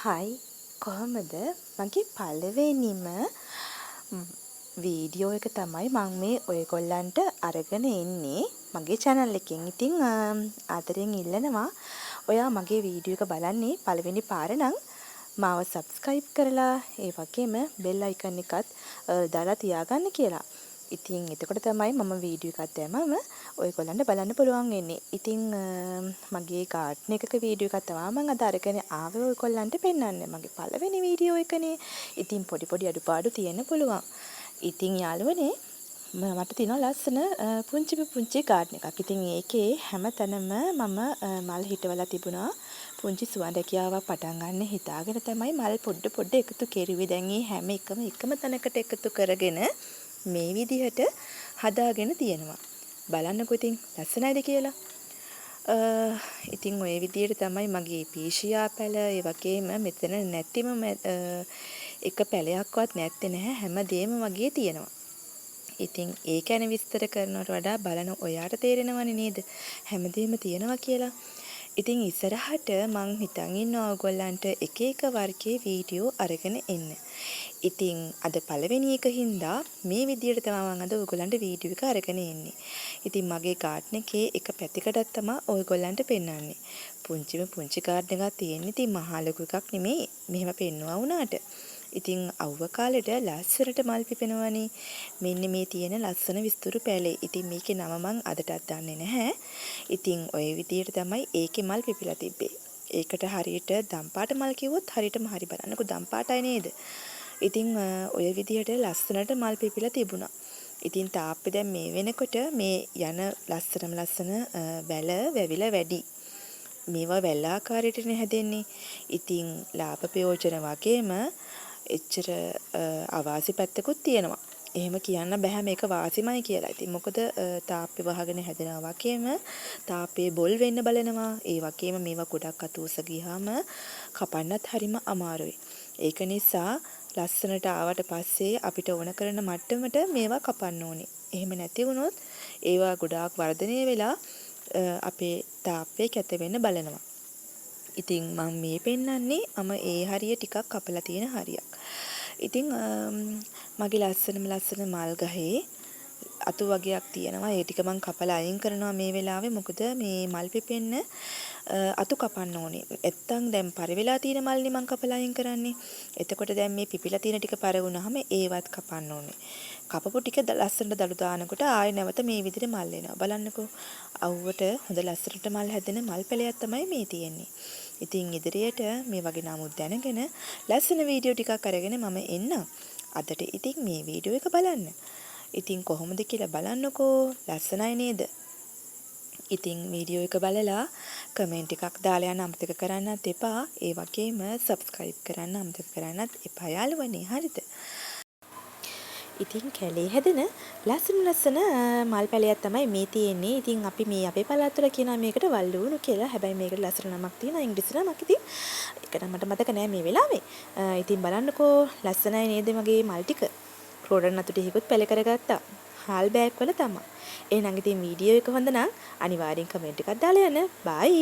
හයි කොහොමද මගේ පළවෙනිම වීඩියෝ එක තමයි මම මේ ඔයගොල්ලන්ට අරගෙන එන්නේ මගේ channel එකෙන්. ඉතින් ආදරෙන් ඉල්ලනවා ඔයා මගේ වීඩියෝ එක බලන්නේ පළවෙනි පාර නම් මාව subscribe කරලා ඒ වගේම bell icon එකත් දාලා තියාගන්න කියලා. ඉතින් එතකොට තමයි මම වීඩියෝ එකක් දැම්මම ඔයගොල්ලන්ට බලන්න පුළුවන් වෙන්නේ. ඉතින් මගේ garden එකක වීඩියෝ එකක් තමයි මම අද අරගෙන ආවේ ඔයගොල්ලන්ට පෙන්වන්න. මගේ පළවෙනි වීඩියෝ එකනේ. ඉතින් පොඩි අඩුපාඩු තියෙන්න පුළුවන්. ඉතින් යාළුවනේ මට තියෙනවා ලස්සන පුංචි garden එකක්. ඉතින් ඒකේ හැමතැනම මම මල් හිටවලා තිබුණා. පුංචි සුවඳකියාවක් පටන් ගන්න හිතාගෙන තමයි මල් පොඩ එකතු කෙරුවේ. දැන් මේ හැම එකම තැනකට එකතු කරගෙන මේ විදිහට හදාගෙන තියෙනවා. බලන්නකෝ ඉතින් ලස්සනයිද කියලා. ඉතින් ওই විදිහට තමයි මගේ පීෂියා පැල ඒ වගේම මෙතන නැතිම එක පැලයක්වත් නැත්තේ නැහැ. හැමදේම වගේ තියෙනවා. ඉතින් ඒ ගැන විස්තර කරනවට වඩා බලන ඔයාට තේරෙනවනේ නේද? හැමදේම තියෙනවා කියලා. ඉතින් ඉස්සරහට මං හිතන් ඉන්නවා ඔයගොල්ලන්ට එක වර්ගයේ වීඩියෝ අරගෙන එන්න. ඉතින් අද පළවෙනි එක හින්දා මේ විදියට තමයි මම අද ඔයගොල්ලන්ට වීඩියෝ එක අරගෙන එන්නේ. ඉතින් මගේ garden එකේ එක පැතිකඩක් තමයි ඔයගොල්ලන්ට පෙන්වන්නේ. පුංචි garden එකක් තියෙන්නේ. ඉතින් මහා ලොකු එකක් නෙමෙයි. මෙහෙම පෙන්වුවා වුණාට. ඉතින් අවුව කාලෙට ලස්සනට මල් පිපෙනවනේ. මෙන්න මේ තියෙන ලස්සන විස්තර පැලේ. ඉතින් මේකේ නම මං අදටත් දන්නේ නැහැ. ඉතින් ওই විදියට තමයි ඒකේ මල් පිපිලා තිබ්බේ. ඒකට හරියට දම්පාට මල් කිව්වොත් හරියටම හරි බලන්නකෝ දම්පාටයි නේද? ඉතින් ඔය විදියට ලස්සනට මල් පිපිලා තිබුණා. ඉතින් තාප්පේ දැන් මේ වෙනකොට මේ යන ලස්සන වැල වැවිලා වැඩි. මේවා වැල් ආකාරයටනේ හැදෙන්නේ. ඉතින් ලාභ ප්‍රයෝජන වගේම එච්චර අවාසි පැත්තකුත් තියෙනවා. එහෙම කියන්න බෑ මේක වාසිමයි කියලා. ඉතින් මොකද තාප්පේ වහගෙන හැදෙනවා වගේම තාප්පේ බොල් වෙන්න බලනවා. ඒ වගේම මේවා ගොඩක් අතූස ගියාම කපන්නත් හරිම අමාරුයි. ඒක නිසා ලස්සනට ආවට පස්සේ අපිට ඕන කරන මට්ටමට මේවා කපන්න ඕනේ. එහෙම නැති වුණොත් ඒවා ගොඩාක් වර්ධනය වෙලා අපේ තාප්පේ කැත වෙන්න බලනවා. ඉතින් මම මේ පෙන්වන්නේ ඒ හරිය ටිකක් කපලා තියෙන හරියක්. ඉතින් මගේ ලස්සන මල් ගහේ අතු වගේක් තියෙනවා. ඒ ටික මම කපලා අයින් කරනවා මේ වෙලාවේ. මොකද මේ මල් පිපෙන්න අතු කපන්න ඕනේ. නැත්තම් දැන් පරි වෙලා තියෙන මල්නේ මම කපලා අයින් කරන්නේ. එතකොට දැන් මේ පිපිලා තියෙන ටික පර වුණාම ඒවත් කපන්න ඕනේ. කපපු ටික ලස්සනට දළු දානකොට ආයෙ නැවත මේ විදිහට මල් එනවා. බලන්නකෝ. අවුවට හොඳ ලස්සනට මල් හැදෙන මල් පැලයක් තමයි මේ තියෙන්නේ. ඉතින් ඉදිරියට මේ වගේ නමුත් දැනගෙන ලස්සන වීඩියෝ ටිකක් අරගෙන මම එන්නම්. අදට ඉතින් මේ වීඩියෝ එක බලන්න. ඉතින් කොහොමද කියලා බලන්නකෝ. ලස්සනයි නේද? ඉතින් වීඩියෝ එක බලලා කමෙන්ට් එකක් දාලා යන්න අමතක කරන්නත් එපා. ඒ වගේම subscribe කරන්න අමතක කරන්නත් එපා යාළුවනේ. හරිද? ඉතින් කැලේ හැදෙන ලස්සන මල් පැලයක් තමයි මේ තියෙන්නේ. ඉතින් අපි මේ අපේ පළාත් වල කියනවා මේකට වල්ලුණු කියලා. හැබැයි මේකට ලස්සන නමක් තියෙනවා ඉංග්‍රීසි නමක්. ඉතින් ඒක නම් මට මතක නෑ මේ වෙලාවේ. ඉතින් බලන්නකෝ ලස්සනයි නේද මගේ මල් ටික. රෝඩන් අතු ටිකකුත් පැල කරගත්තා. හාල් බෑග් වල තමයි. එහෙනම් ඉතින් වීඩියෝ එක හොඳ නම් අනිවාර්යෙන් කමෙන්ට් එකක් දාලා යන්න. බයි.